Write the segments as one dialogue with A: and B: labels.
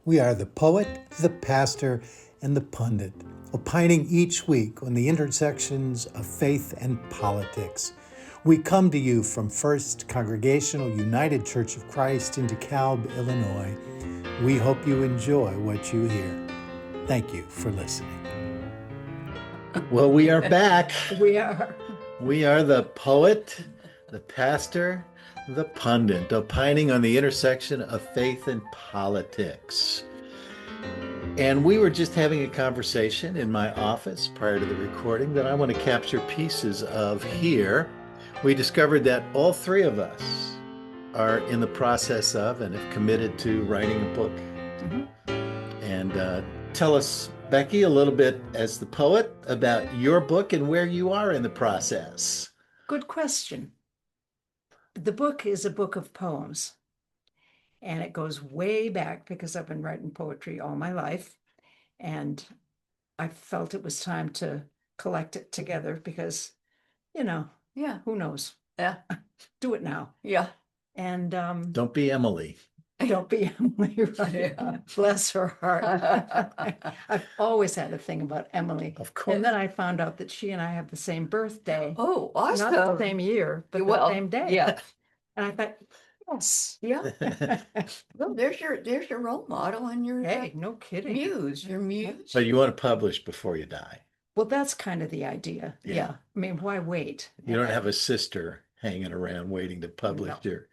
A: We are the poet, the pastor, and the pundit, opining each week on the intersections of faith and politics. We come to you from First Congregational United Church of Christ in DeKalb, Illinois. We hope you enjoy what you hear. Thank you for listening. Well, we are back.
B: We are.
A: We are the poet, the pastor, the pundit, opining on the intersection of faith and politics. And we were just having a conversation in my office prior to the recording that I want to capture pieces of here. We discovered that all three of us are in the process of and have committed to writing a book. And tell us, Becky, a little bit as the poet about your book and where you are in the process.
B: Good question. The book is a book of poems, and it goes way back because I've been writing poetry all my life, and I felt it was time to collect it together because,
C: Yeah.
B: who knows?
C: Yeah.
B: Do it now.
C: Yeah.
B: And
A: Don't be Emily.
B: don't be Emily. Right? Bless her heart. I've always had a thing about Emily.
A: Of course.
B: And then I found out that she and I have the same birthday.
C: Oh, awesome.
B: Not the same year, but
C: Well,
B: the same day.
C: yeah.
B: And I thought, yes.
C: Yeah. Well, there's your role model and your
B: Hey, no kidding.
C: your muse.
A: So you want to publish before you die.
B: Well, that's kind of the idea.
A: Yeah.
B: Yeah. I mean, why wait?
A: You don't have a sister hanging around waiting to publish
B: No.
A: your.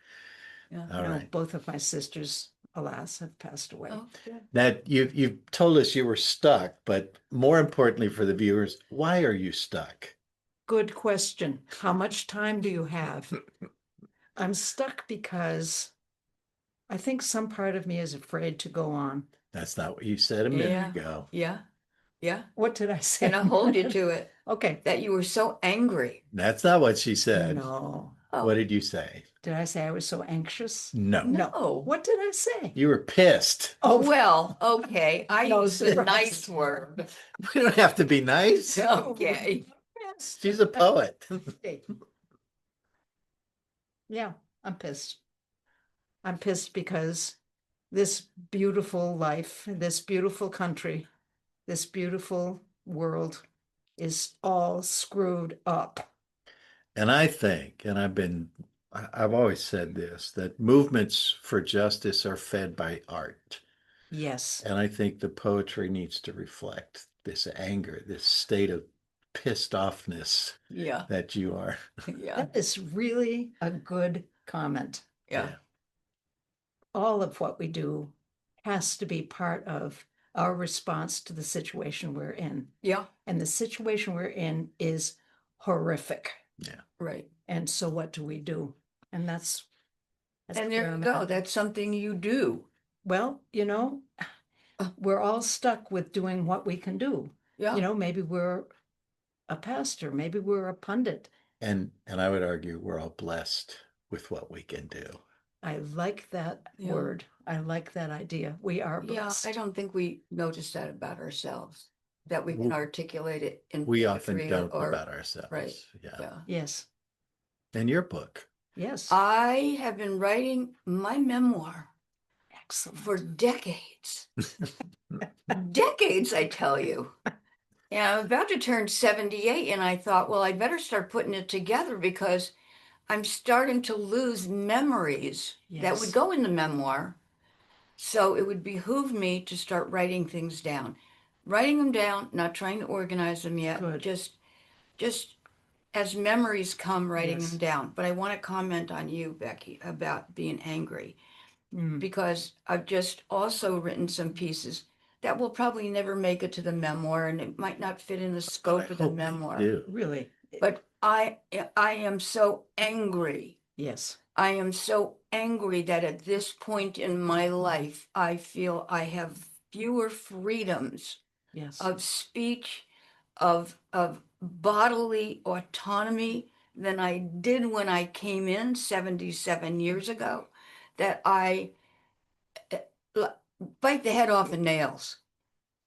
C: Yeah.
A: All
B: No,
A: right.
B: both of my sisters, alas, have passed away.
C: Oh, yeah.
A: Now you've told us you were stuck, but more importantly for the viewers, why are you stuck?
B: Good question. How much time do you have? I'm stuck because I think some part of me is afraid to go on.
A: That's not what you said a minute
C: Yeah.
A: ago.
C: Yeah. Yeah.
B: What did I say?
C: And I hold you to it
B: Okay.
C: that you were so angry.
A: That's not what she said.
B: No.
C: Oh.
A: What did you say?
B: Did I say I was so anxious?
A: No.
C: No.
B: What did I say?
A: You were pissed.
C: Oh, well, okay. I
B: No
C: use the
B: surprise.
C: nice word.
A: We don't have to be nice.
C: Okay.
B: Yes.
A: She's a poet.
B: Yeah, I'm pissed. I'm pissed because this beautiful life, this beautiful country, this beautiful world is all screwed up.
A: And I think, and I've always said this, that movements for justice are fed by art.
B: Yes.
A: And I think the poetry needs to reflect this anger, this state of pissed offness
C: Yeah.
A: that you are.
C: Yeah.
B: That is really a good comment.
C: Yeah.
B: All of what we do has to be part of our response to the situation we're in.
C: Yeah.
B: And the situation we're in is horrific.
C: Right.
B: And so what do we do? And that's
C: And
B: where
C: there you
B: I'm
C: go.
B: at.
C: That's something you do.
B: Well, we're all stuck with doing what we can do.
C: Yeah.
B: Maybe we're a pastor, maybe we're a pundit.
A: And I would argue we're all blessed with what we can do.
B: I like that
C: Yeah.
B: word. I like that idea. We are
C: Yeah.
B: blessed.
C: I don't think we notice that about ourselves, that we can
A: Well,
C: articulate it in
A: We often
C: poetry
A: don't
C: or-
A: about ourselves.
C: right.
A: Yeah.
C: Yeah.
B: Yes.
A: And your book.
B: Yes.
C: I have been writing my memoir
B: Excellent.
C: for decades. Decades, I tell you. Yeah, I'm about to turn 78, and I thought, well, I'd better start putting it together because I'm starting to lose memories that would
B: Yes.
C: go in the memoir. So it would behoove me to start writing things down. Writing them down, not trying to organize them yet,
B: Good.
C: just as memories come, writing
B: Yes.
C: them down. But I want to comment on you, Becky, about being angry,
B: Mm.
C: because I've just also written some pieces that will probably never make it to the memoir, and it might not fit in the scope of the
A: hope they
C: memoir.
A: do.
B: Really?
C: But I am so angry.
B: Yes.
C: I am so angry that at this point in my life, I feel I have fewer freedoms
B: Yes.
C: of speech, of bodily autonomy than I did when I came in 77 years ago, that I bite the head off the nails.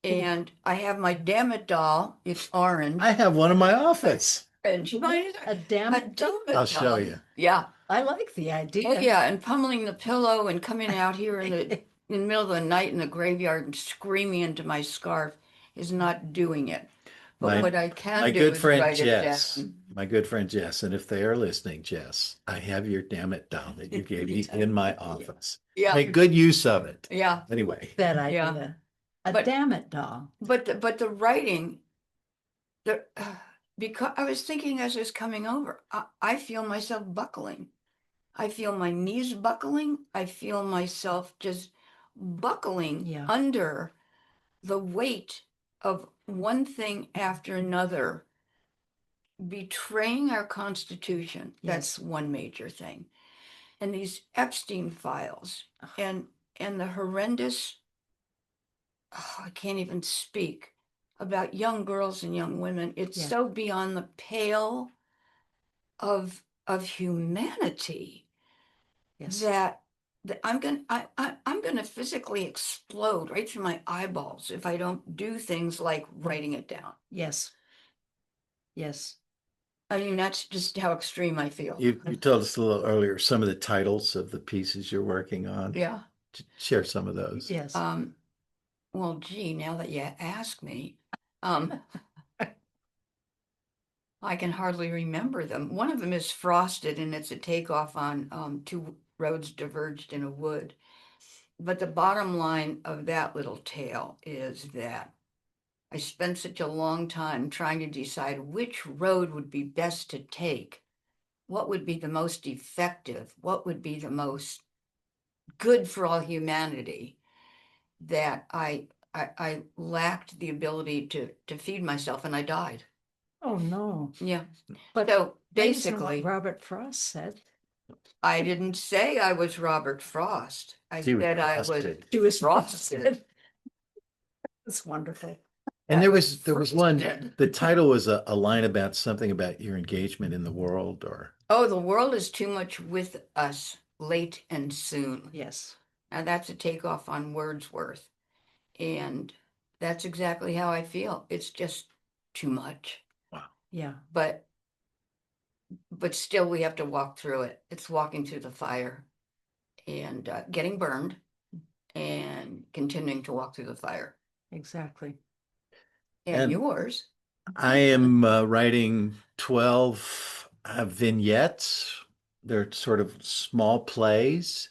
C: And I have my damn it doll. It's orange.
A: I have one in my office.
C: And she might
B: A damn
C: a
B: it.
C: damn it
A: I'll show
C: doll.
A: you.
C: Yeah.
B: I like the idea.
C: Oh, yeah. And pummeling the pillow and coming out here in the in the middle of the night in the graveyard and screaming into my scarf is not doing it. But
A: My-
C: what I
A: My
C: can do
A: good
C: is
A: friend
C: write it
A: Jess,
C: down.
A: my good friend Jess, and if they are listening, Jess, I have your damn it down that you gave me in my office.
C: Yeah,
A: Make good use of it.
C: yeah.
A: Anyway,
B: Bad
C: Yeah.
B: idea. A
C: But-
B: damn it doll.
C: But the writing, because I was thinking as I was coming over, I feel myself buckling. I feel my knees buckling. I feel myself just buckling
B: Yeah.
C: under the weight of one thing after another, betraying our Constitution. That's
B: Yes.
C: one major thing. And these Epstein files
B: Ugh.
C: and the horrendous, I can't even speak about young girls and young women. It's
B: Yeah.
C: so beyond the pale of humanity
B: Yes.
C: that I'm gonna physically explode right through my eyeballs if I don't do things like writing it down.
B: Yes. Yes.
C: I mean, that's just how extreme I feel.
A: you told us a little earlier some of the titles of the pieces you're working on.
C: Yeah.
A: Share some of those.
B: Yes.
C: Well, gee, now that you ask me, I can hardly remember them. One of them is Frosted, and it's a takeoff on Two Roads Diverged in a Wood. But the bottom line of that little tale is that I spent such a long time trying to decide which road would be best to take, what would be the most effective, what would be the most good for all humanity, that I lacked the ability to feed myself, and I died.
B: Oh, no.
C: Yeah.
B: But
C: So
B: that isn't what
C: basically,
B: Robert Frost said.
C: I didn't say I was Robert Frost. I
A: She was
C: said I was
A: frosted.
B: She was
C: frosted.
B: frosted. That's wonderful.
A: And
C: I
A: there
C: was
A: was one,
C: frosted.
A: the title was a line about something about your engagement in the world, or
C: Oh, the world is too much with us, late and soon.
B: Yes.
C: And that's a takeoff on Wordsworth. And that's exactly how I feel. It's just too much.
B: Yeah.
C: But still we have to walk through it. It's walking through the fire and getting burned and continuing to walk through the fire.
B: Exactly.
C: And
A: And-
C: yours.
A: I am writing 12 vignettes. They're sort of small plays.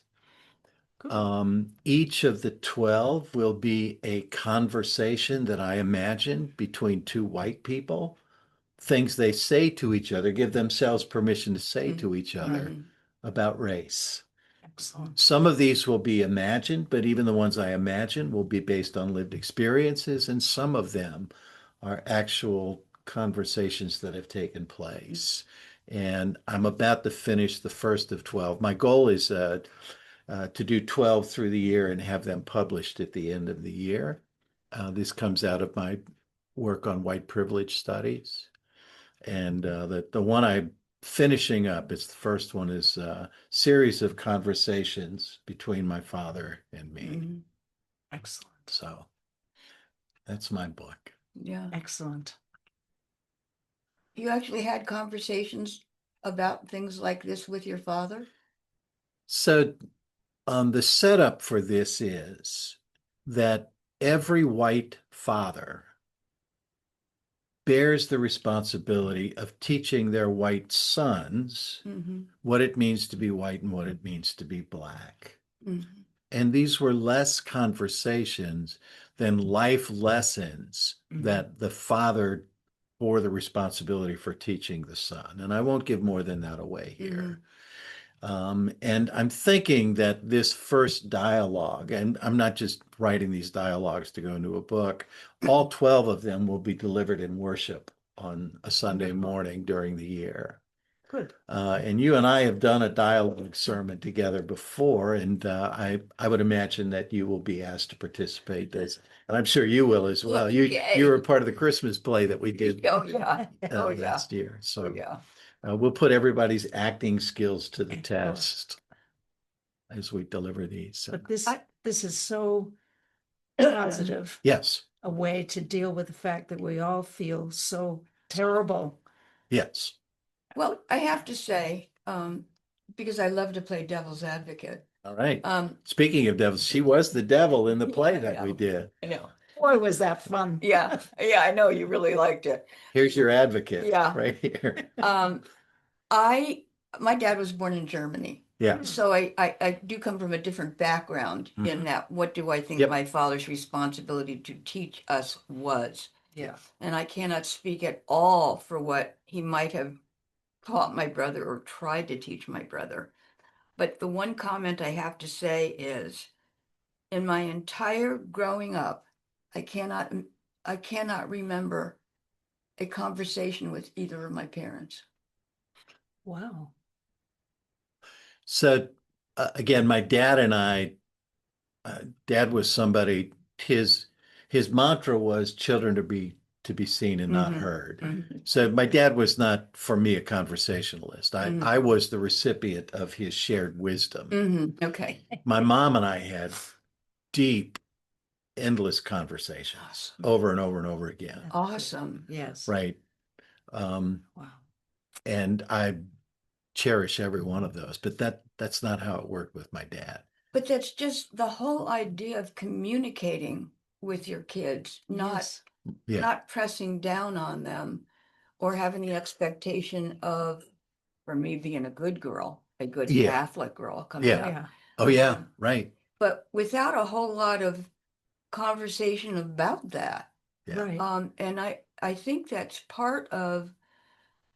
B: Good.
A: Each of the 12 will be a conversation that I imagine between two white people, things they say to each other, give themselves permission to say to each other
C: Mhm.
A: about race.
B: Excellent.
A: Some of these will be imagined, but even the ones I imagine will be based on lived experiences, and some of them are actual conversations that have taken place. And I'm about to finish the first of 12. My goal is to do 12 through the year and have them published at the end of the year. This comes out of my work on white privilege studies. And the one I'm finishing up, it's the first one, is a series of conversations between my father and me.
C: Mhm.
B: Excellent.
A: So that's my book.
C: Yeah.
B: Excellent.
C: You actually had conversations about things like this with your father?
A: So the setup for this is that every white father bears the responsibility of teaching their white sons
C: Mm-hmm.
A: what it means to be white and what it means to be black.
C: Mm-hmm.
A: And these were less conversations than life lessons that the father bore the responsibility for teaching the son. And I won't give more than that away here. And I'm thinking that this first dialogue, and I'm not just writing these dialogues to go into a book, all 12 of them will be delivered in worship on a Sunday morning during the year.
B: Good.
A: And you and I have done a dialogue sermon together before, and I would imagine that you will be asked to participate, and I'm sure you will as well.
C: Okay.
A: You were part of the Christmas play that we did
C: Oh, yeah. Oh, yeah.
A: last year. So
C: Oh, yeah.
A: we'll put everybody's acting skills to the
B: Excellent.
A: test as we deliver these.
B: But this is so positive
A: Yes,
B: a way to deal with the fact that we all feel so terrible.
A: yes.
C: Well, I have to say, because I love to play devil's advocate.
A: All right.
C: Um,
A: Speaking of devils, she was the devil in the play
C: Yeah, I
A: that we
C: know.
A: did.
C: I know.
B: Boy, was that fun.
C: Yeah, yeah, I know you really liked it.
A: Here's your advocate.
C: Yeah.
A: Right here.
C: My dad was born in Germany.
A: Yeah.
C: So I do come from a different background in that what do I think
A: Yep.
C: my father's responsibility to teach us was.
B: Yeah.
C: And I cannot speak at all for what he might have taught my brother or tried to teach my brother. But the one comment I have to say is, in my entire growing up, I cannot remember a conversation with either of my parents.
B: Wow.
A: So again, my dad and I, dad was somebody, his mantra was children to be seen and not
C: Mhm.
A: heard.
C: Mhm.
A: So my dad was not, for me, a conversationalist.
C: Mhm.
A: I was the recipient of his shared wisdom.
C: Okay.
A: My mom and I had deep, endless conversations over and over and over again.
C: Awesome.
B: Yes.
A: Right.
B: Wow.
A: And I cherish every one of those, but that's not how it worked with my dad.
C: But that's just the whole idea of communicating with your kids,
B: Yes.
A: Yeah.
C: not pressing down on them or having the expectation of, for me being a good girl, a good
A: Yeah.
C: Catholic girl coming
A: Yeah.
C: up.
B: Yeah.
A: Oh yeah, right.
C: But without a whole lot of conversation about that.
A: Yeah.
B: Right.
C: And I think that's part of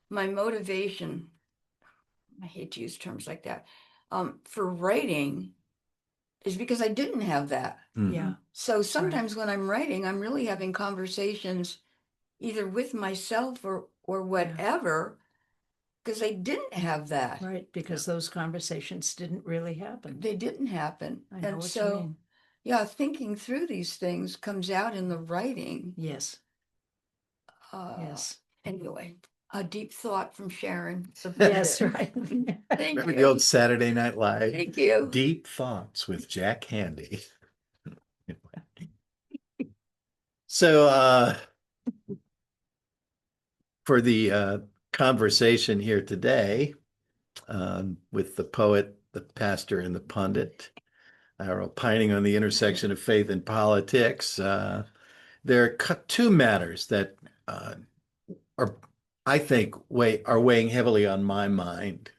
C: my motivation. I hate to use terms like that. For writing is because I didn't have that.
A: Mhm.
B: Yeah.
C: So sometimes when I'm writing, I'm really having conversations either with myself or whatever, because I didn't have that.
B: Right. Because those conversations didn't really happen.
C: They didn't happen.
B: I know
C: And
B: what you
C: so,
B: mean.
C: yeah, thinking through these things comes out in the writing.
B: Yes. Yes.
C: Anyway, a deep thought from Sharon.
B: Yes. Right.
C: Thank
A: Remember
C: you.
A: the old Saturday Night Live?
C: Thank you.
A: Deep Thoughts with Jack Handy. So for the conversation here today, with the poet, the pastor, and the pundit, are opining on the intersection of faith and politics. There are two matters that are, I think, are weighing heavily on my mind.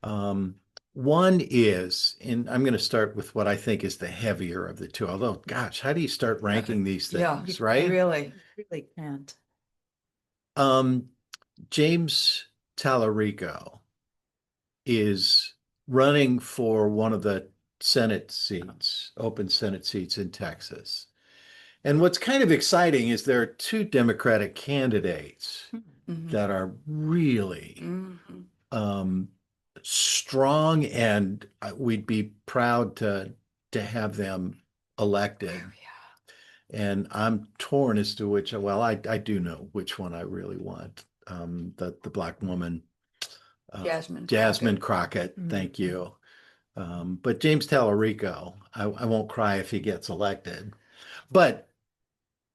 A: One is, and I'm going to start with what I think is the heavier of the two. Although, gosh, how do you start ranking these
C: Yeah,
A: things, right?
C: really.
B: Really can't.
A: James Tallarico is running for one of the Senate seats, open Senate seats in Texas. And what's kind of exciting is there are two Democratic candidates
C: Mhm.
A: that are really
C: Mhm.
A: strong, and we'd be proud to have them elected. And I'm torn as to which. Well, I do know which one I really want. The black woman, Jasmine Crockett.
B: Mhm.
A: Thank you. But James Tallarico, I won't cry if he gets elected. But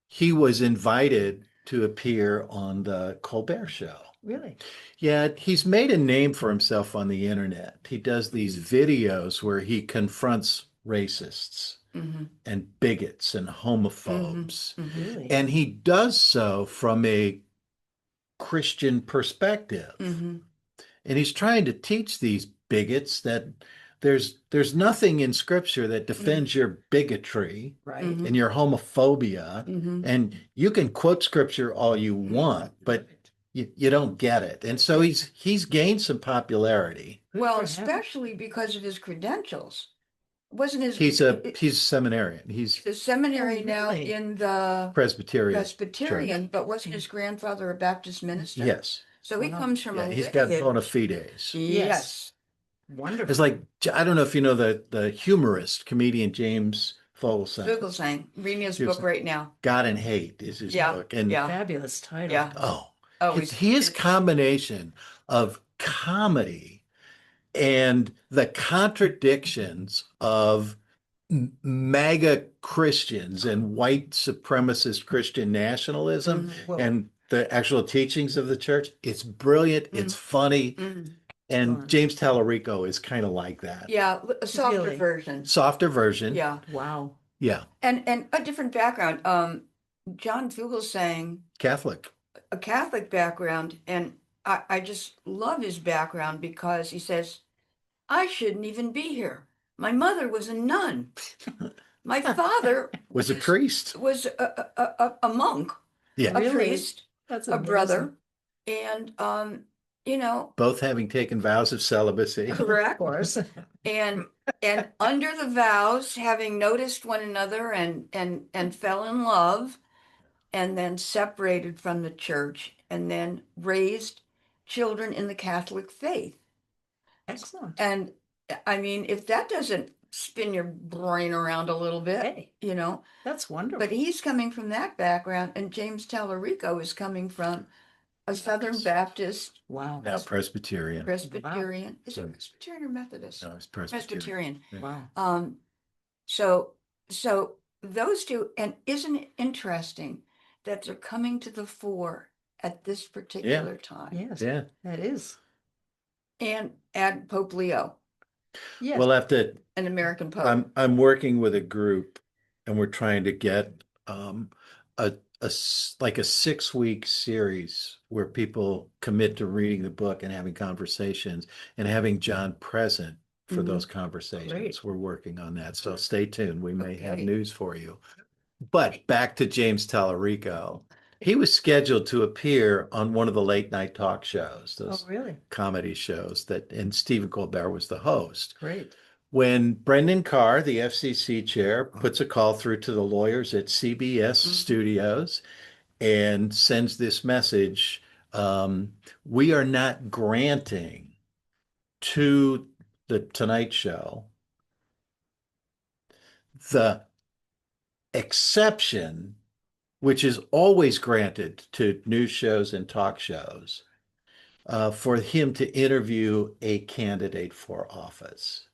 A: he was invited to appear on the Colbert Show.
B: Really?
A: Yeah, he's made a name for himself on the internet. He does these videos where he confronts racists
C: Mhm.
A: and bigots and homophobes.
C: Mhm.
B: Really?
A: And he does so from a Christian perspective.
C: Mhm.
A: And he's trying to teach these bigots that there's nothing in scripture that defends your bigotry
B: Right.
C: Mhm.
A: and your homophobia.
C: Mhm.
A: And you can quote scripture all you want, but you don't get it. And so he's gained some popularity.
B: Good
C: Well,
B: for him.
C: especially because of his credentials. Wasn't his
A: He's a seminarian. He's
C: the seminary
B: Oh,
C: now
B: really?
C: in the
A: Presbyterian.
C: but wasn't his grandfather a Baptist minister?
A: Yes.
C: So he
B: Wow.
C: comes from
A: Yeah,
C: a
A: he's got
C: lineage.
A: bona fides.
C: Yes.
B: Wonderful.
A: It's like, I don't know if you know the humorist, comedian James Fogelsang.
C: Fugelsang. Reading his book right now.
A: God and Hate is his
C: Yeah,
A: book. And
C: yeah.
B: Fabulous title.
C: Yeah.
A: oh, his combination of comedy and the contradictions of MAGA Christians and white supremacist Christian nationalism
C: Mhm.
B: Well,
A: and the actual teachings of the church. It's brilliant. It's funny.
C: Mhm.
A: And
B: Excellent.
A: James Tallarico is kind of like that.
C: Yeah, a softer
B: Really?
C: version.
A: Softer version.
C: Yeah.
B: Wow.
A: Yeah.
C: And a different background. John Fugelsang,
A: Catholic.
C: a Catholic background, and I just love his background because he says, I shouldn't even be here. My mother was a nun. My father
A: Was a priest.
C: was a monk,
A: Yeah.
C: a
B: Really?
C: priest,
B: That's
C: a
B: amazing.
C: brother, and you know,
A: Both having taken vows of celibacy.
B: Of
C: correct.
B: course.
C: And under the vows, having noticed one another and fell in love, and then separated from the church, and then raised children in the Catholic faith.
B: Excellent.
C: And I mean, if that doesn't spin your brain around a little bit,
B: Hey,
C: you know,
B: that's wonderful.
C: but he's coming from that background, and James Tallarico is coming from a Southern Baptist
B: Wow.
A: Now Presbyterian.
C: Presbyterian. Is
A: So-
C: it Presbyterian or Methodist?
A: No, it's Presbyterian.
C: Presbyterian.
B: Wow.
C: So those two, and isn't it interesting that they're coming to the fore at this particular time?
B: Yes,
A: Yeah.
B: that is.
C: And add Pope Leo,
B: Yes.
A: We'll have to,
C: an American Pope.
A: I'm working with a group and we're trying to get like a 6-week series where people commit to reading the book and having conversations and having John present for
C: Mhm.
A: those conversations.
B: Great.
A: We're working on that. So stay tuned. We may have
C: Okay.
A: news for you. But back to James Tallarico. He was scheduled to appear on one of the late night talk shows,
B: Oh,
A: those
B: really?
A: comedy shows and Stephen Colbert was the host.
B: Great.
A: When Brendan Carr, the FCC chair, puts a call through to the lawyers at CBS
C: Mhm.
A: Studios and sends this message, we are not granting to the Tonight Show the exception, which is always granted to news shows and talk shows, for him to interview a candidate for office.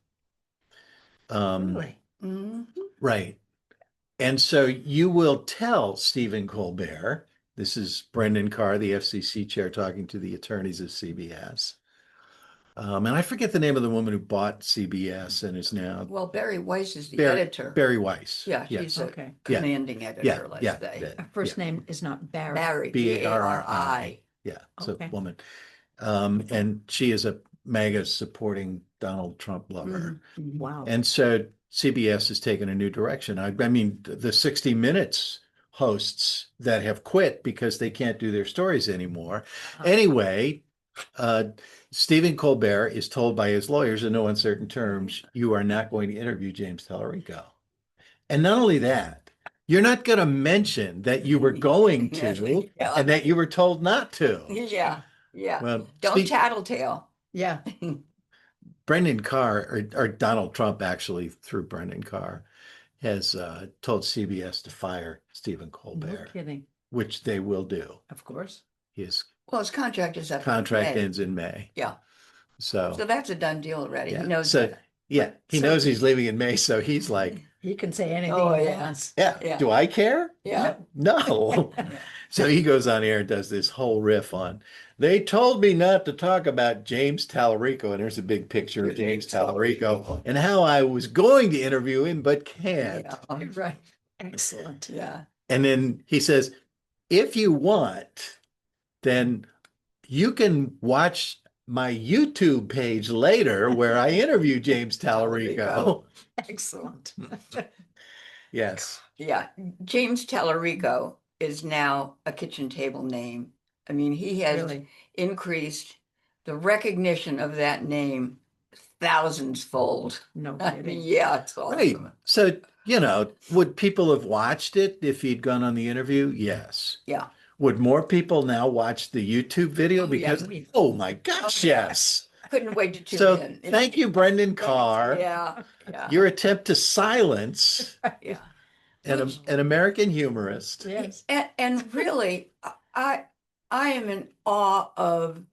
B: Really?
C: Mhm.
A: Right. And so you will tell Stephen Colbert, this is Brendan Carr, the FCC chair, talking to the attorneys of CBS. And I forget the name of the woman who bought CBS and is now
C: Well, Barry Weiss is the
A: Barry,
C: editor.
A: Barry Weiss.
C: Yeah,
A: Yes.
C: he's a
B: Okay.
A: Yeah.
C: commanding
A: Yeah.
C: editor, let's
A: Yeah.
C: say.
A: Yeah.
B: Her first name is not Barry.
C: Barry,
A: Barri.
C: Barri.
A: Yeah. It's a
B: Okay.
A: woman. And she is a MAGA supporting Donald Trump lover.
C: Mhm.
B: Wow.
A: And so CBS has taken a new direction. I mean, the 60 Minutes hosts that have quit because they can't do their stories anymore. Anyway, Stephen Colbert is told by his lawyers in no uncertain terms, you are not going to interview James Tallarico. And not only that, you're not going to mention that you were going to
C: Yeah.
A: and that you were told not to.
C: Yeah, yeah.
A: Well,
C: Don't tattletale.
B: Yeah.
A: Brendan Carr, or Donald Trump actually, through Brendan Carr, has told CBS to fire Stephen
B: No
A: Colbert,
B: kidding.
A: which they will do.
B: Of course.
A: His
C: Well, his contract is up in
A: contract
C: May.
A: ends in May.
C: Yeah.
A: So
C: So that's a done deal already.
A: yeah.
C: He knows
A: So
C: that.
A: yeah, he
B: So-
A: knows he's leaving in May, so he's like,
B: He can say anything
C: Oh,
B: he
C: yeah.
B: wants.
A: yeah,
C: Yeah.
A: do I care?
C: Yeah.
A: No. So he goes on air and does this whole riff on, they told me not to talk about James Tallarico. And there's a big picture of James Tallarico and how I was going to interview him, but can't.
C: Yeah.
B: Right. Excellent.
C: Yeah.
A: And then he says, if you want, then you can watch my YouTube page later where I interview James Tallarico.
B: Excellent.
A: Yes.
C: Yeah. James Tallarico is now a kitchen table name. I mean, he has
B: Really.
C: increased the recognition of that name thousands fold.
B: No
C: I mean,
B: kidding.
C: yeah, it's
A: Right.
C: awesome.
A: So, would people have watched it if he'd gone on the interview? Yes.
C: Yeah.
A: Would more people now watch the YouTube video?
C: Oh, yeah.
A: Because, oh my gosh,
C: Oh, yeah.
A: yes.
C: I couldn't wait to tune
A: So
C: in.
A: thank you, Brendan Carr.
C: Yeah. Yeah.
A: Your attempt to silence
C: Yeah.
A: an American humorist.
B: Yes.
C: And really, I am in awe of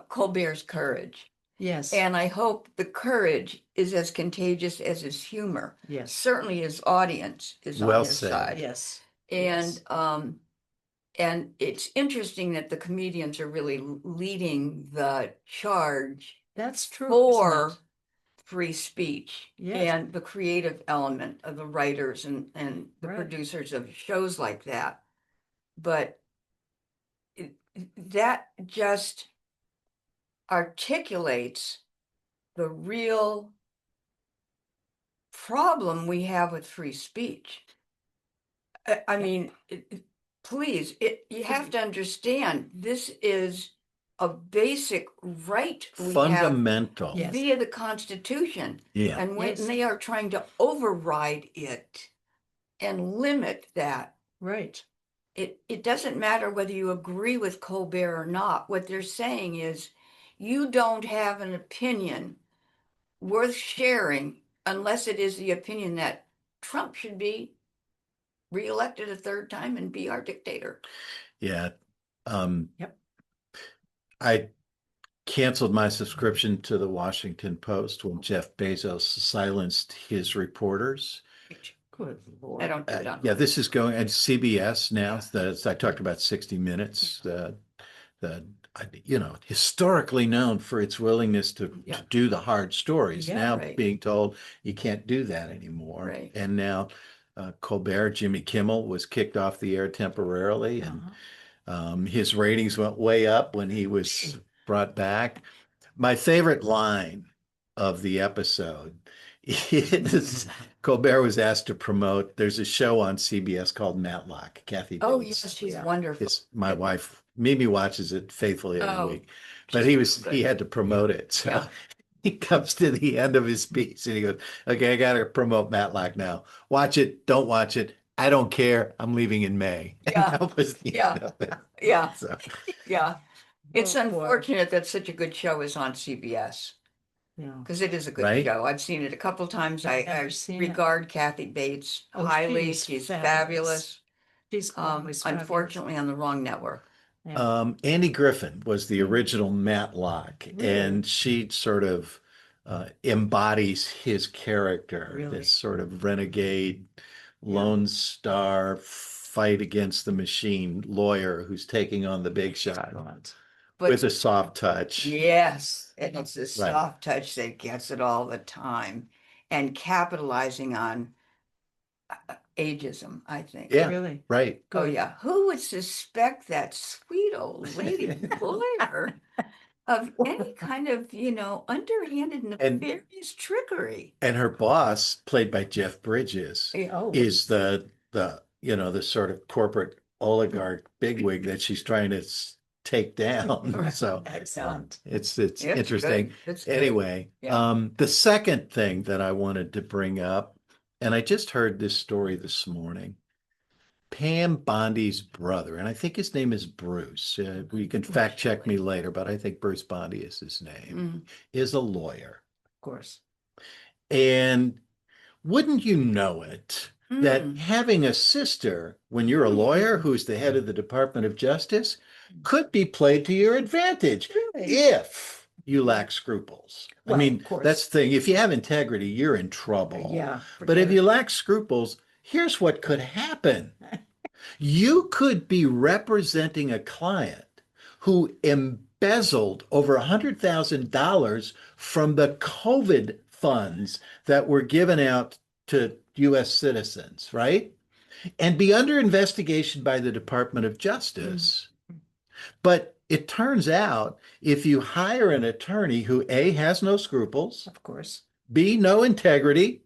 C: Colbert's courage.
B: Yes.
C: And I hope the courage is as contagious as his humor.
B: Yes.
C: Certainly his audience is
A: Well
C: on his
A: said.
C: side.
B: Yes.
C: And it's interesting that the comedians are really leading the charge
B: That's true.
C: for
B: isn't
C: free speech
B: Yes.
C: and the creative element of the writers and the
B: Right.
C: producers of shows like that. But that just articulates the real problem we have with free speech. I mean, please, you have to understand, this is a basic right we have
A: Fundamental.
B: Yes.
C: via the Constitution.
A: Yeah.
C: And when
B: Yes.
C: they are trying to override it and limit that,
B: Right.
C: it doesn't matter whether you agree with Colbert or not. What they're saying is you don't have an opinion worth sharing unless it is the opinion that Trump should be reelected a third time and be our dictator.
A: Yeah.
B: Yep.
A: I canceled my subscription to the Washington Post when Jeff Bezos silenced his reporters.
B: Good Lord.
C: I don't do it on.
A: Yeah, this is going at CBS now. I talked about 60 Minutes. Historically known for its willingness to do the hard stories.
B: Yeah,
A: now
C: right.
A: being told you can't do that anymore.
C: Right.
A: And now Colbert, Jimmy Kimmel was kicked off the air temporarily, and his ratings went way up when he was brought back. My favorite line of the episode is Colbert was asked to promote. There's a show on CBS called Matlock. Kathy
C: Oh,
A: Bates.
C: yes, she's
B: Yeah.
C: wonderful.
A: My wife Mimi watches it faithfully every
C: Oh,
A: week. But
C: she's
A: he
C: good.
A: had to promote it. So
C: Yeah.
A: he comes to the end of his speech and he goes, "Okay, I gotta promote Matlock now. Watch it, don't watch it. I don't care. I'm leaving in May." And
C: Yeah.
A: that was the
C: Yeah.
A: end of it.
C: Yeah,
A: So
C: yeah. It's
B: Oh, boy.
C: unfortunate that such a good show is on CBS
B: Yeah.
C: because it is a good
A: Right?
C: show. I've seen it a couple times.
B: I've
C: I
B: never seen it.
C: regard Kathy Bates
B: Oh,
C: highly.
B: she's
C: She's
B: fabulous.
C: fabulous.
B: She's always fabulous.
C: Unfortunately, on the wrong network.
B: Yeah.
A: Andy Griffin was the original Matlock,
B: Really?
A: and she sort of embodies his character,
B: Really?
A: this sort of renegade, Lone Star, fight against the machine lawyer who's taking on the big shot
C: But
A: with a soft touch.
C: yes, and it's the
A: Right.
C: soft touch that gets it all the time and capitalizing on ageism, I think.
A: Yeah,
B: Really?
A: right.
C: Oh,
B: Good.
C: yeah. Who would suspect that sweet old lady lawyer of any kind of, underhanded nefarious trickery?
A: And her boss, played by Jeff Bridges,
B: Oh.
A: is the sort of corporate oligarch bigwig that she's trying to take down. So
B: Excellent.
A: it's
C: It's
A: interesting.
C: good. It's good.
A: Anyway,
C: Yeah.
A: the second thing that I wanted to bring up, and I just heard this story this morning. Pam Bondi's brother, and I think his name is Bruce. You can fact check me later, but I think Bruce Bondi is his name, is a lawyer.
B: Of course.
A: And wouldn't you know it, that having a sister when you're a lawyer who's the head of the Department of Justice could be played to your advantage if you lack scruples.
B: Well,
A: I mean,
B: of course.
A: that's the thing. If you have integrity, you're in trouble.
B: Yeah.
A: But if you lack scruples, here's what could happen. You could be representing a client who embezzled over $100,000 from the COVID funds that were given out to U.S. citizens, right? And be under investigation by the Department of Justice. But it turns out if you hire an attorney who A, has no scruples,
B: Of course.
A: B, no integrity,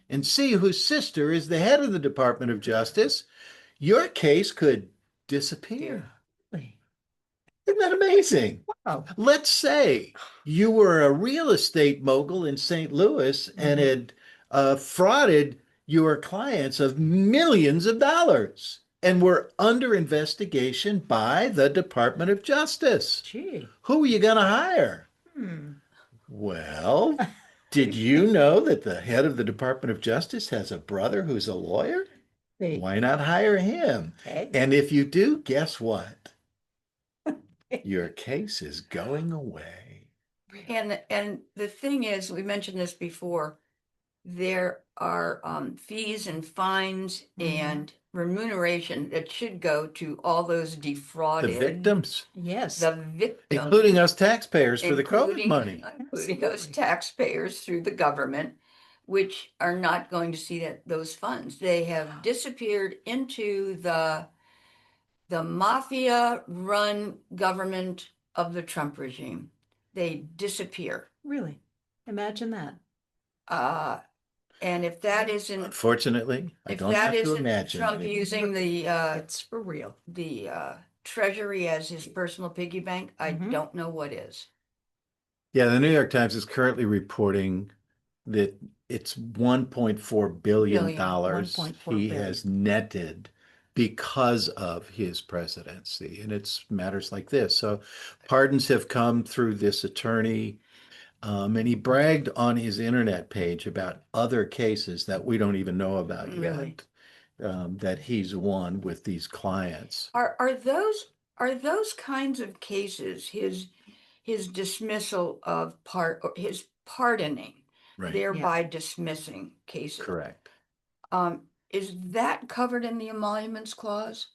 A: and C, whose sister is the head of the Department of Justice, your case could disappear.
B: Really?
A: Isn't that amazing?
B: Wow.
A: Let's say you were a real estate mogul in St. Louis and had frauded your clients of millions of dollars and were under investigation by the Department of Justice.
B: Gee.
A: Who are you going to hire? Well, did you know that the head of the Department of Justice has a brother who's a lawyer? Why not hire him?
B: Okay.
A: And if you do, guess what? Your case is going away.
C: And the thing is, we mentioned this before, there are fees and fines and remuneration that should go to all those
A: The
C: defrauded.
A: victims,
B: Yes,
C: The victims.
A: including us taxpayers for the COVID
C: including-
A: money.
C: Including those
B: Absolutely.
C: taxpayers through the government, which are not going to see those funds. They have disappeared into the mafia-run government of the Trump regime. They disappear.
B: really. Imagine that.
C: And if that isn't,
A: Unfortunately, I
C: if
A: don't
C: that
A: have to
C: isn't
A: imagine
C: Trump
A: it.
C: using the
B: It's for real.
C: Treasury as his personal piggy bank, I
B: Mhm.
C: don't know what is.
A: Yeah, the New York Times is currently reporting that it's $1.4 billion
B: $1.4
A: he
B: billion.
A: has netted because of his presidency. And it's matters like this. So pardons have come through this attorney. And he bragged on his internet page about other cases that we don't even know about
B: Really?
A: yet, that he's won with these clients.
C: Are those kinds of cases his dismissal of or his pardoning,
A: Right.
C: thereby dismissing cases?
A: Correct.
C: Is that covered in the emoluments clause?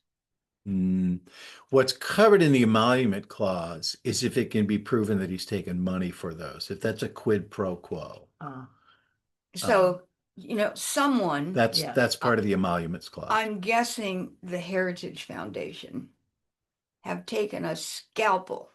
A: What's covered in the emolument clause is if it can be proven that he's taken money for those, if that's a quid pro quo.
C: So, someone,
A: That's
B: Yeah.
A: that's part of the emoluments clause.
C: I'm guessing the Heritage Foundation have taken a scalpel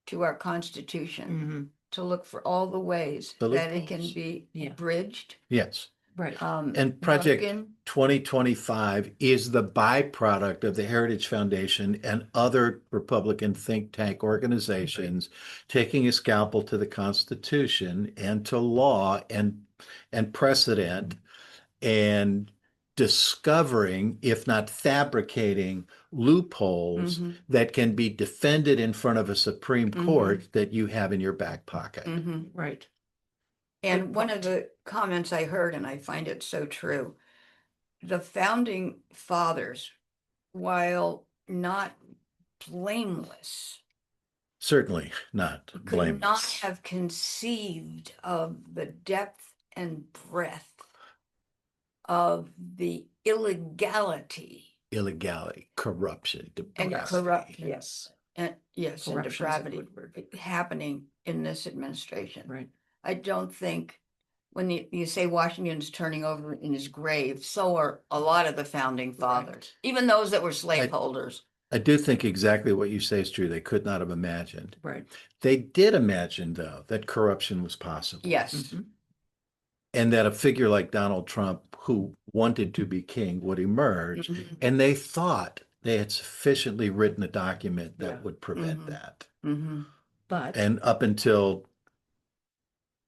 C: to our Constitution
B: Hmm.
C: to look for all the ways
A: The
C: that it can
A: loopholes.
C: be
B: Yeah.
C: bridged.
A: Yes.
B: Right.
A: And Project
C: broken.
A: 2025 is the byproduct of the Heritage Foundation and other Republican think tank organizations taking a scalpel to the Constitution and to law and precedent and discovering, if not fabricating, loopholes
C: Mhm.
A: that can be defended in front of a Supreme
C: Mhm.
A: Court that you have in your back pocket.
C: Mhm.
B: Right.
C: And one of
B: point.
C: the comments I heard, and I find it so true, the founding fathers, while not blameless,
A: Certainly not
C: could not
A: blameless.
C: have conceived of the depth and breadth of the illegality
A: Corruption,
C: and
A: depravity.
C: corruption.
B: Yes.
C: And yes, and
B: Corruption's a
C: depravity
B: good word.
C: happening in this administration.
B: Right.
C: I don't think when you say Washington's turning over in his grave, so are a lot of the founding fathers, even those that were slaveholders.
A: I do think exactly what you say is true. They could not have imagined.
B: Right.
A: They did imagine, though, that corruption was possible.
C: Yes.
B: Mhm.
A: And that a figure like Donald Trump, who wanted to be king, would emerge.
C: Mhm.
A: And they thought they had sufficiently written a document that
B: Yeah.
A: would prevent
C: Mhm.
A: that.
C: Mhm.
B: But
A: And up until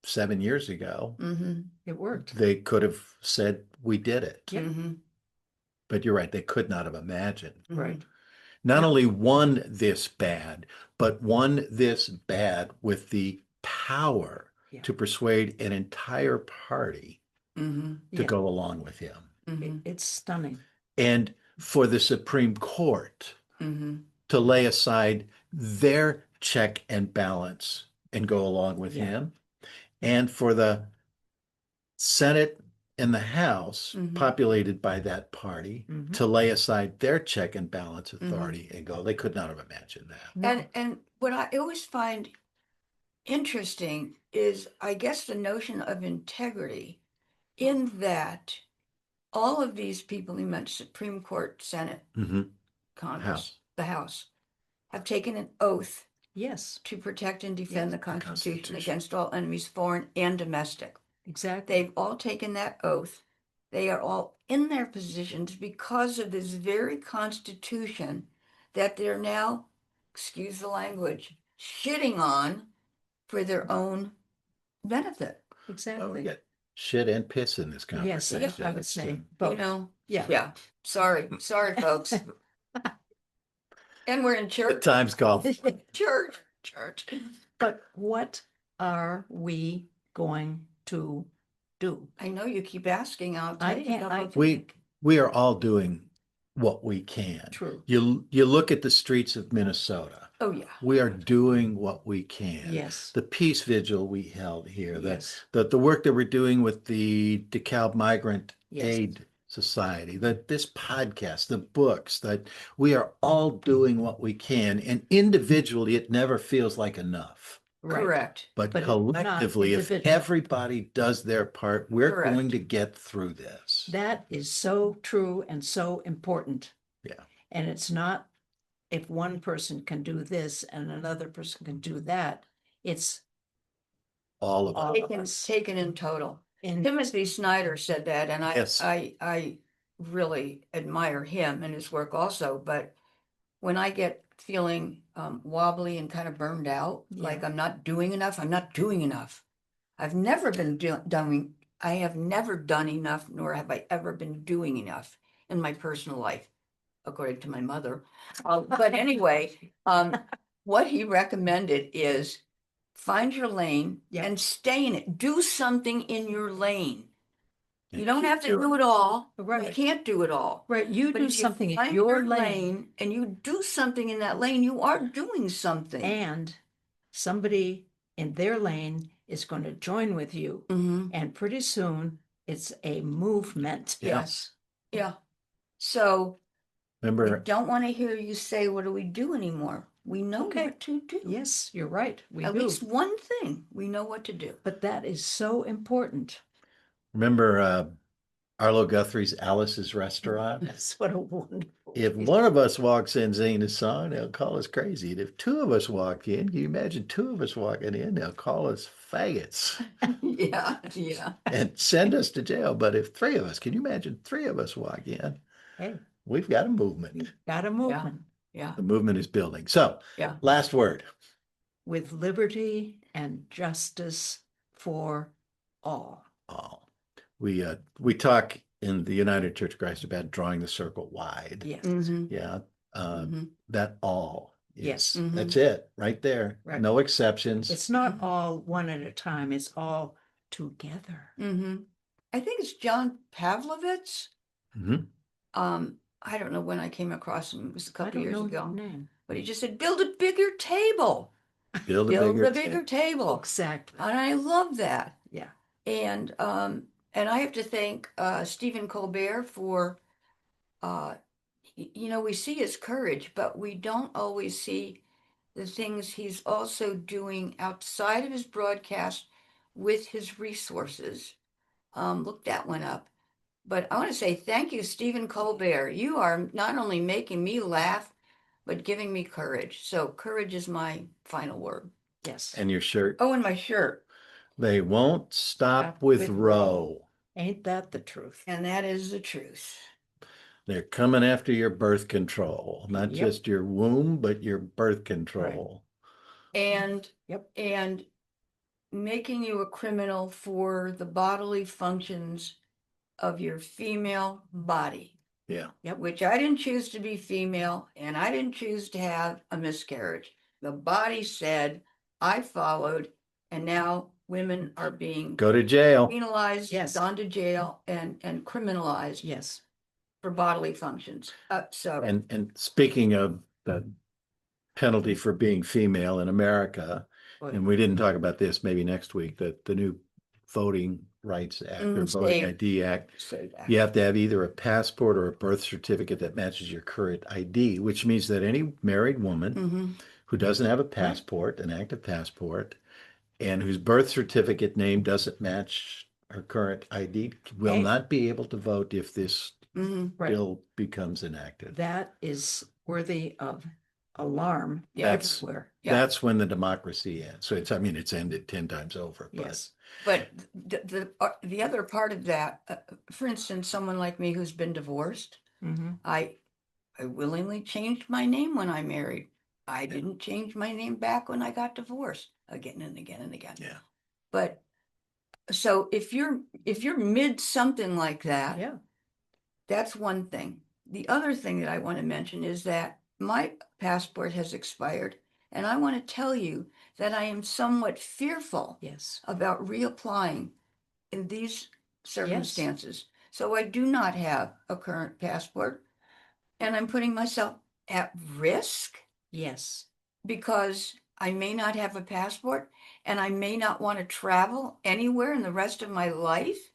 A: 7 years ago,
C: Mhm.
B: it worked.
A: they could have said, we did it.
B: Yep.
C: Mhm.
A: But you're right, they could not have imagined.
B: Right.
A: Not only won this bad, but won this bad with the power
B: Yeah.
A: to persuade an entire party
C: Mhm.
A: to
B: Yeah.
A: go along with him.
C: Mhm.
B: It's stunning.
A: And for the Supreme Court
C: Mhm.
A: to lay aside their check and balance and go along with
B: Yeah.
A: him, and for the Senate and the House,
C: Mhm.
A: populated by that party,
B: Mhm.
A: to lay aside their check and balance
C: Mm-hmm.
A: authority and go. They could not have imagined that.
B: No.
C: And what I always find interesting is, I guess, the notion of integrity, in that all of these people you mentioned, Supreme Court, Senate,
A: Mhm.
C: Congress,
A: House.
C: the House, have taken an oath
B: Yes.
C: to protect and defend
B: Yes,
C: the Constitution
A: Constitution.
C: against all enemies, foreign and domestic.
B: Exactly.
C: They've all taken that oath. They are all in their positions because of this very Constitution that they're now, excuse the language, shitting on for their own benefit.
A: Oh, we
B: Exactly.
A: get shit and piss in this
B: Yes,
A: conversation.
B: I would say
C: You
B: both.
C: know?
B: Yeah.
C: Yeah. Sorry, folks. And we're in
A: The
C: church.
A: time's called.
C: Church.
B: But what are we going to do?
C: I know you keep asking. I'll
B: I
C: take a
B: am-
C: couple
B: I-
C: of
A: We are all doing what we can.
B: True.
A: You look at the streets of Minnesota.
C: Oh, yeah.
A: We are doing what we can.
B: Yes.
A: The peace vigil we held here,
B: Yes.
A: the work that we're doing with the DeKalb Migrant
B: Yes.
A: Aid society, that this podcast, the books, that we are all doing what we can. And individually, it never feels like enough.
B: Right.
C: Correct.
A: But
B: But it's not
A: collectively, if
B: individual.
A: everybody does their part, we're
C: Correct.
A: going to get through this.
B: That is so true and so important.
A: Yeah.
B: And it's not if one person can do this and another person can do that. It's
A: All of
B: all
A: it.
B: of us.
C: Taken in total.
B: In
C: Timothy Snyder said that, and
A: Yes.
C: I really admire him and his work also. But when I get feeling wobbly and kind of burned out, like I'm not doing enough, I'm not doing enough. I've never been doing. I have never done enough, nor have I ever been doing enough in my personal life, according to my mother. But anyway, what he recommended is find your lane
B: Yep.
C: and stay in it. Do something in your lane. You
A: And
C: don't
A: keep
C: have to
A: doing
C: do it all.
B: Right.
C: You can't do it all.
B: right, you
C: But
B: do
C: if you
B: something in
C: find
B: your lane,
C: and you do something in that lane, you are doing something.
B: and somebody in their lane is going to join with you.
C: Mhm.
B: And pretty soon it's a movement.
C: Yes. Yeah. So we
A: Remember,
C: don't want to hear you say, "What do we do anymore?" We know
B: Okay.
C: what to do.
B: Yes, you're right. We
C: At
B: do.
C: least one thing we know what to do.
B: But that is so important.
A: Arlo Guthrie's Alice's Restaurant?
B: That's what a wonderful.
A: If one of us walks in singing a song, they'll call us crazy. And if two of us walk in, can you imagine two of us walking in? They'll call us faggots
C: Yeah, yeah.
A: and send us to jail. But if three of us, can you imagine three of us walk in?
B: Hey,
A: We've got a movement.
B: got a movement
C: Yeah.
A: The movement is building. So,
C: Yeah.
A: last word.
B: with liberty and justice for all.
A: All. We talk in the United Church of Christ about drawing the circle wide.
B: Yes.
C: Mhm.
A: Yeah.
C: Mhm.
A: That all is,
B: Yes.
C: Mhm.
A: that's it right there.
B: Right.
A: No exceptions.
B: It's not all one at a time, it's all together.
C: Mhm. I think it's John Pavlovitz.
A: Mhm.
C: I don't know when I came across him. It was a
B: I
C: couple
B: don't
C: years
B: know
C: ago.
B: his name.
C: But he just said, "Build a bigger table.
A: Build a
C: Build
A: bigger
C: a bigger table."
B: Exactly.
C: And I love that.
B: Yeah.
C: And I have to thank Stephen Colbert for we see his courage, but we don't always see the things he's also doing outside of his broadcast with his resources. Look that one up. But I want to say thank you, Stephen Colbert. You are not only making me laugh, but giving me courage. So courage is my final word.
B: Yes.
A: And your shirt.
C: Oh, and my shirt.
A: They won't stop with row.
B: Ain't that the truth?
C: And that is the truth.
A: They're coming after your birth control, not
B: Yep.
A: just your womb, but your birth control.
C: And
B: Yep.
C: and making you a criminal for the bodily functions of your female body.
A: Yeah.
B: Yep.
C: Which I didn't choose to be female, and I didn't choose to have a miscarriage. The body said, I followed, and now women are being
A: Go to jail.
C: penalized,
B: Yes.
C: gone to jail, and criminalized
B: Yes.
C: for bodily functions.
A: And speaking of the penalty for being female in America, and we didn't talk about this maybe next week, that the new Voting Rights Act or Voting ID Act, you have to have either a passport or a birth certificate that matches your current ID, which means that any married woman who doesn't have a passport, an active passport, and whose birth certificate name doesn't match her current ID will not be able to vote if this
B: Right.
A: bill becomes enacted.
B: That is worthy of alarm
A: That's-
B: everywhere.
A: That's when the democracy ends. So it's ended 10 times over.
B: Yes.
C: But the other part of that, for instance, someone like me who's been divorced,
B: Mhm.
C: I willingly changed my name when I married. I didn't change my name back when I got divorced again and again and again.
A: Yeah.
C: But so if you're mid something like that,
B: Yeah.
C: that's one thing. The other thing that I want to mention is that my passport has expired, and I want to tell you that I am somewhat fearful
B: Yes.
C: about reapplying in these circumstances. So I do not have a current passport, and I'm putting myself at risk
B: Yes.
C: because I may not have a passport and I may not want to travel anywhere in the rest of my life.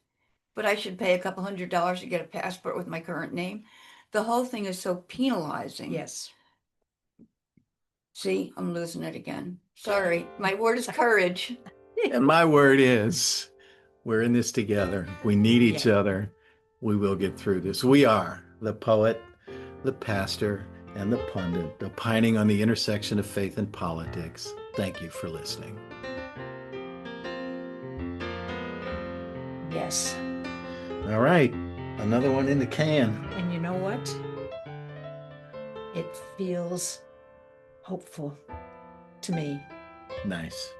C: but I should pay a couple $100 to get a passport with my current name. The whole thing is so penalizing.
B: Yes.
C: See, I'm losing it again. Sorry. My word is courage.
A: And my word is, we're in this together. We need each other. We will get through this. We are the poet, the pastor, and the pundit, opining on the intersection of faith and politics. Thank you for listening.
B: Yes.
A: All right, another one in the can.
B: And you know what? It feels hopeful to me.
A: Nice.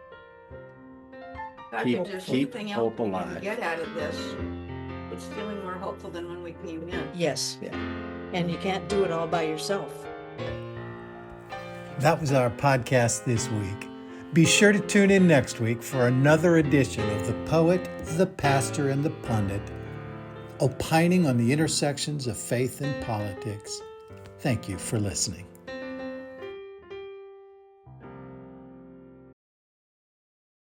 C: God,
A: Keep-
C: if there's
A: keep
C: anything
A: hope
C: else we can
A: alive.
C: get out of this, it's feeling more hopeful than when we came in.
B: Yes.
A: Yeah.
B: And you can't do it all by yourself.
D: That was our podcast this week. Be sure to tune in next week for another edition of The Poet, the Pastor, and the Pundit, opining on the intersections of faith and politics. Thank you for listening.